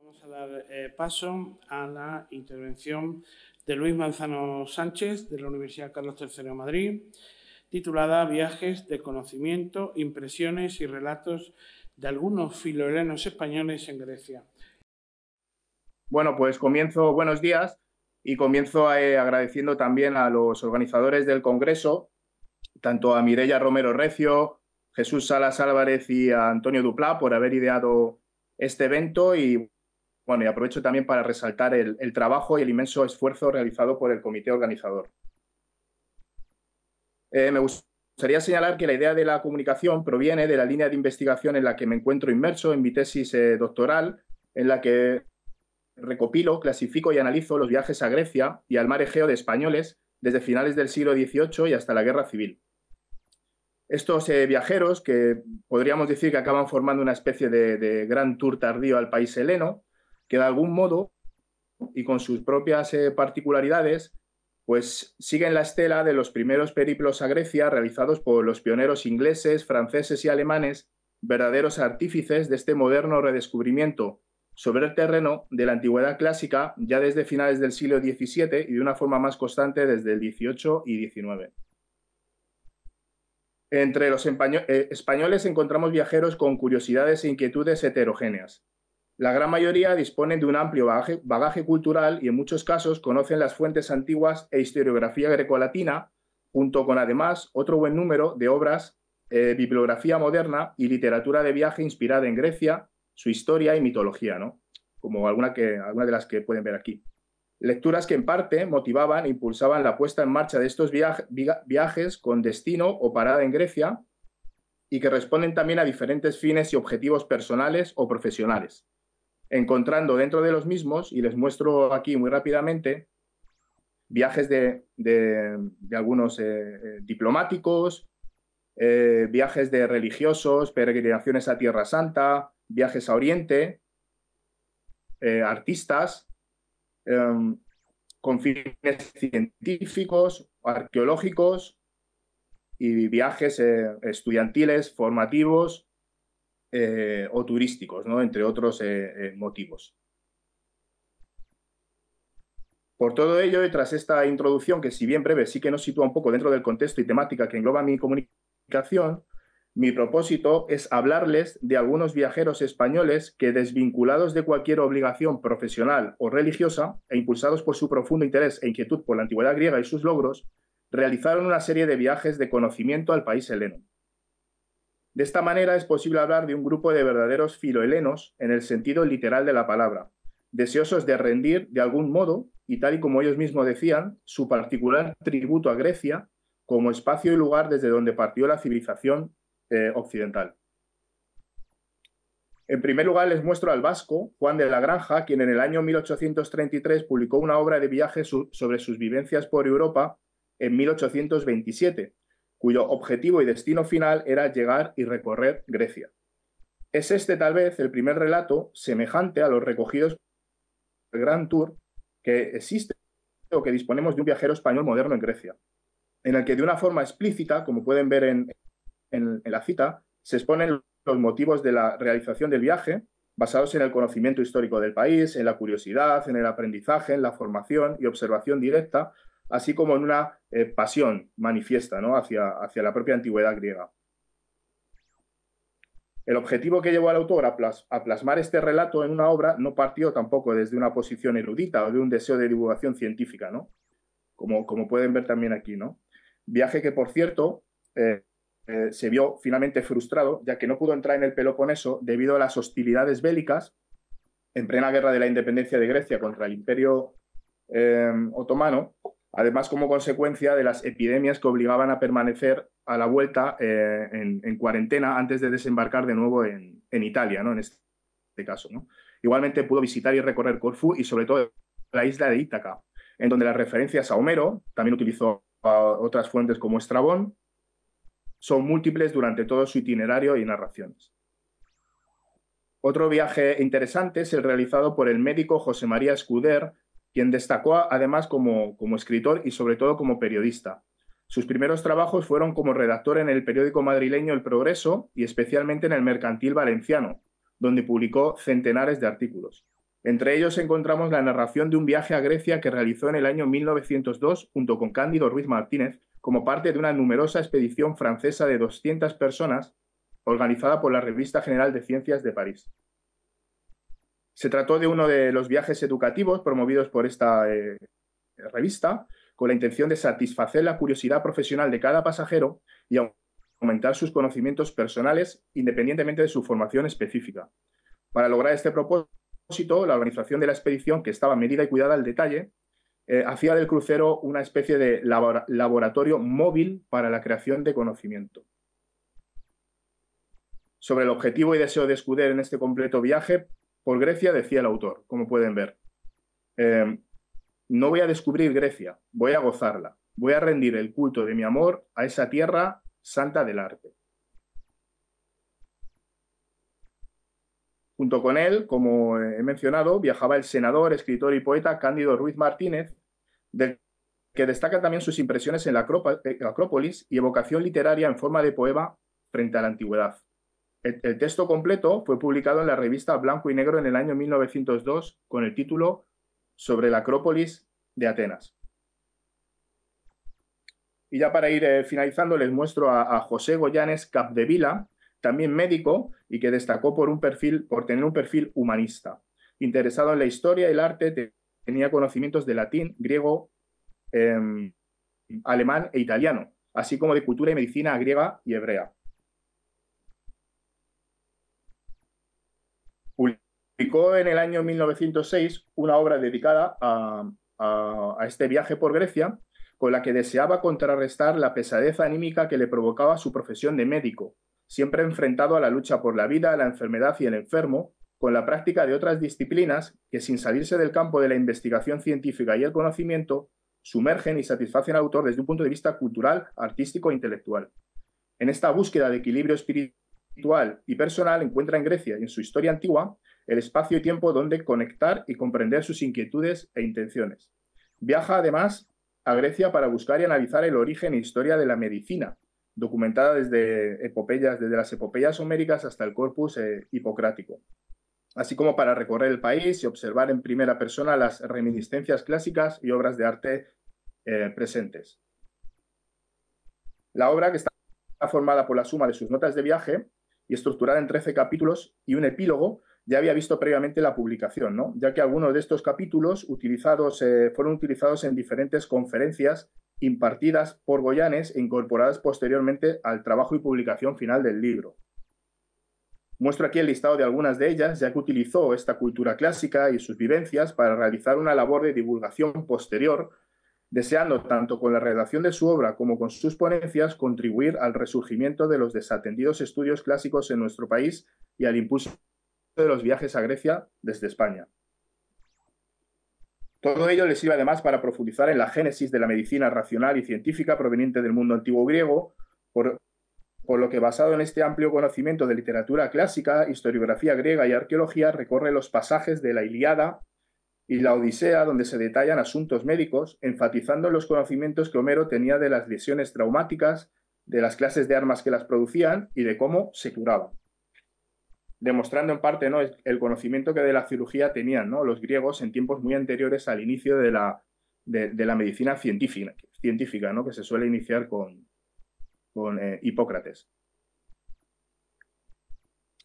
Vamos a dar paso a la intervención de Luis Manzano Sánchez, de la Universidad Carlos III de Madrid, titulada Viajes de conocimiento, impresiones y relatos de algunos filohelenos españoles en Grecia. Bueno, pues buenos días, y comienzo agradeciendo también a los organizadores del Congreso, tanto a Mireia Romero Recio, Jesús Salas Álvarez y a Antonio Duplá por haber ideado este evento y aprovecho también para resaltar el trabajo y el inmenso esfuerzo realizado por el comité organizador. Me gustaría señalar que la idea de la comunicación proviene de la línea de investigación en la que me encuentro inmerso en mi tesis doctoral, en la que recopilo, clasifico y analizo los viajes a Grecia y al mar Egeo de españoles desde finales del siglo XVIII y hasta la Guerra Civil. Estos viajeros, que podríamos decir que acaban formando una especie de gran tour tardío al país heleno, que de algún modo, y con sus propias particularidades, pues siguen la estela de los primeros periplos a Grecia realizados por los pioneros ingleses, franceses y alemanes, verdaderos artífices de este moderno redescubrimiento sobre el terreno de la antigüedad clásica ya desde finales del siglo XVII y de una forma más constante desde el XVIII y XIX. Entre los españoles encontramos viajeros con curiosidades e inquietudes heterogéneas. La gran mayoría disponen de un amplio bagaje cultural y en muchos casos conocen las fuentes antiguas e historiografía grecolatina, junto con además otro buen número de obras, bibliografía moderna y literatura de viaje inspirada en Grecia, su historia y mitología, ¿no? Como alguna de las que pueden ver aquí. Lecturas que en parte motivaban e impulsaban la puesta en marcha de estos viajes con destino o parada en Grecia y que responden también a diferentes fines y objetivos personales o profesionales, encontrando dentro de los mismos, y les muestro aquí muy rápidamente, viajes de algunos diplomáticos, viajes de religiosos, peregrinaciones a Tierra Santa, viajes a Oriente, artistas, con fines científicos, arqueológicos y viajes estudiantiles, formativos o turísticos, ¿no? Entre otros motivos. Por todo ello, y tras esta introducción, que si bien breve sí que nos sitúa un poco dentro del contexto y temática que engloba mi comunicación, mi propósito es hablarles de algunos viajeros españoles que, desvinculados de cualquier obligación profesional o religiosa e impulsados por su profundo interés e inquietud por la antigüedad griega y sus logros, realizaron una serie de viajes de conocimiento al país heleno. De esta manera es posible hablar de un grupo de verdaderos filohelenos en el sentido literal de la palabra, deseosos de rendir de algún modo, y tal y como ellos mismos decían, su particular tributo a Grecia como espacio y lugar desde donde partió la civilización occidental. En primer lugar les muestro al vasco Juan de la Granja, quien en el año 1833 publicó una obra de viaje sobre sus vivencias por Europa en 1827, cuyo objetivo y destino final era llegar y recorrer Grecia. Es este tal vez el primer relato semejante a los recogidos por el Gran Tour que existe o que disponemos de un viajero español moderno en Grecia, en el que de una forma explícita, como pueden ver en la cita, se exponen los motivos de la realización del viaje, basados en el conocimiento histórico del país, en la curiosidad, en el aprendizaje, en la formación y observación directa, así como en una pasión manifiesta, ¿no? hacia la propia antigüedad griega. El objetivo que llevó al autor a plasmar este relato en una obra no partió tampoco desde una posición erudita o de un deseo de divulgación científica, ¿no? Como pueden ver también aquí, ¿no? Viaje que, por cierto, se vio finalmente frustrado, ya que no pudo entrar en el Peloponeso debido a las hostilidades bélicas en plena guerra de la independencia de Grecia contra el Imperio Otomano, además como consecuencia de las epidemias que obligaban a permanecer a la vuelta en cuarentena antes de desembarcar de nuevo en Italia, ¿no? En este caso, ¿no? Igualmente pudo visitar y recorrer Corfú y sobre todo la isla de Ítaca, en donde las referencias a Homero, también utilizó otras fuentes como Estrabón, son múltiples durante todo su itinerario y narraciones. Otro viaje interesante es el realizado por el médico José María Escuder, quien destacó además como escritor y sobre todo como periodista. Sus primeros trabajos fueron como redactor en el periódico madrileño El Progreso y especialmente en el Mercantil Valenciano, donde publicó centenares de artículos. Entre ellos encontramos la narración de un viaje a Grecia que realizó en el año 1902 junto con Cándido Ruiz Martínez como parte de una numerosa expedición francesa de 200 personas organizada por la Revista General de Ciencias de París. Se trató de uno de los viajes educativos promovidos por esta revista con la intención de satisfacer la curiosidad profesional de cada pasajero y aumentar sus conocimientos personales independientemente de su formación específica. Para lograr este propósito, la organización de la expedición, que estaba medida y cuidada al detalle, hacía del crucero una especie de laboratorio móvil para la creación de conocimiento. Sobre el objetivo y deseo de Escudero en este completo viaje por Grecia decía el autor, como pueden ver. No voy a descubrir Grecia, voy a gozarla. Voy a rendir el culto de mi amor a esa tierra santa del arte. Junto con él, como he mencionado, viajaba el senador, escritor y poeta Cándido Ruiz Martínez, del que destacan también sus impresiones en la Acrópolis y evocación literaria en forma de poema frente a la antigüedad. El texto completo fue publicado en la revista Blanco y Negro en el año 1902 con el título Sobre la Acrópolis de Atenas. Y ya para ir finalizando les muestro a José Goyanes Capdevila, también médico y que destacó por tener un perfil humanista. Interesado en la historia y el arte, tenía conocimientos de latín, griego, alemán e italiano, así como de cultura y medicina griega y hebrea. Publicó en el año 1906 una obra dedicada a este viaje por Grecia, con la que deseaba contrarrestar la pesadez anímica que le provocaba su profesión de médico, siempre enfrentado a la lucha por la vida, la enfermedad y el enfermo, con la práctica de otras disciplinas que, sin salirse del campo de la investigación científica y el conocimiento, sumergen y satisfacen al autor desde un punto de vista cultural, artístico e intelectual. En esta búsqueda de equilibrio espiritual y personal encuentra en Grecia y en su historia antigua el espacio y tiempo donde conectar y comprender sus inquietudes e intenciones. Viaja además a Grecia para buscar y analizar el origen e historia de la medicina, documentada desde las epopeyas homéricas hasta el corpus hipocrático, así como para recorrer el país y observar en primera persona las reminiscencias clásicas y obras de arte presentes. La obra, que está formada por la suma de sus notas de viaje y estructurada en 13 capítulos y un epílogo, ya había visto previamente la publicación, ¿no? Ya que algunos de estos capítulos fueron utilizados en diferentes conferencias impartidas por Goyanes e incorporadas posteriormente al trabajo y publicación final del libro. Muestro aquí el listado de algunas de ellas, ya que utilizó esta cultura clásica y sus vivencias para realizar una labor de divulgación posterior, deseando, tanto con la redacción de su obra como con sus ponencias, contribuir al resurgimiento de los desatendidos estudios clásicos en nuestro país y al impulso de los viajes a Grecia desde España. Todo ello le sirve además para profundizar en la génesis de la medicina racional y científica proveniente del mundo antiguo griego, por lo que, basado en este amplio conocimiento de literatura clásica, historiografía griega y arqueología, recorre los pasajes de la Ilíada y la Odisea donde se detallan asuntos médicos, enfatizando en los conocimientos que Homero tenía de las lesiones traumáticas, de las clases de armas que las producían y de cómo se curaban, demostrando en parte, ¿no?, el conocimiento que de la cirugía tenían, ¿no?, los griegos en tiempos muy anteriores al inicio de la medicina científica, ¿no?, que se suele iniciar con Hipócrates.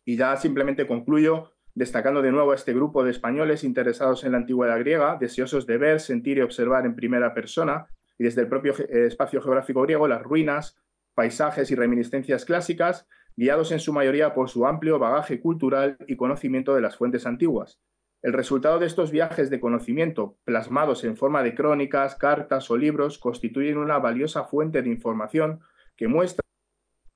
Y ya simplemente concluyo destacando de nuevo a este grupo de españoles interesados en la antigüedad griega, deseosos de ver, sentir y observar en primera persona y desde el propio espacio geográfico griego las ruinas, paisajes y reminiscencias clásicas, guiados en su mayoría por su amplio bagaje cultural y conocimiento de las fuentes antiguas. El resultado de estos viajes de conocimiento, plasmados en forma de crónicas, cartas o libros, constituyen una valiosa fuente de información que muestra,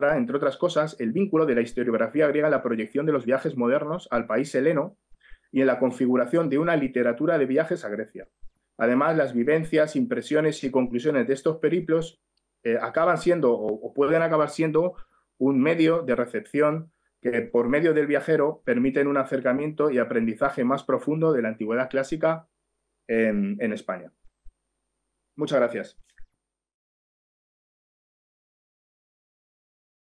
entre otras cosas, el vínculo de la historiografía griega en la proyección de los viajes modernos al país heleno y en la configuración de una literatura de viajes a Grecia. Además, las vivencias, impresiones y conclusiones de estos periplos acaban siendo o pueden acabar siendo un medio de recepción que, por medio del viajero, permiten un acercamiento y aprendizaje más profundo de la antigüedad clásica en España. Muchas gracias.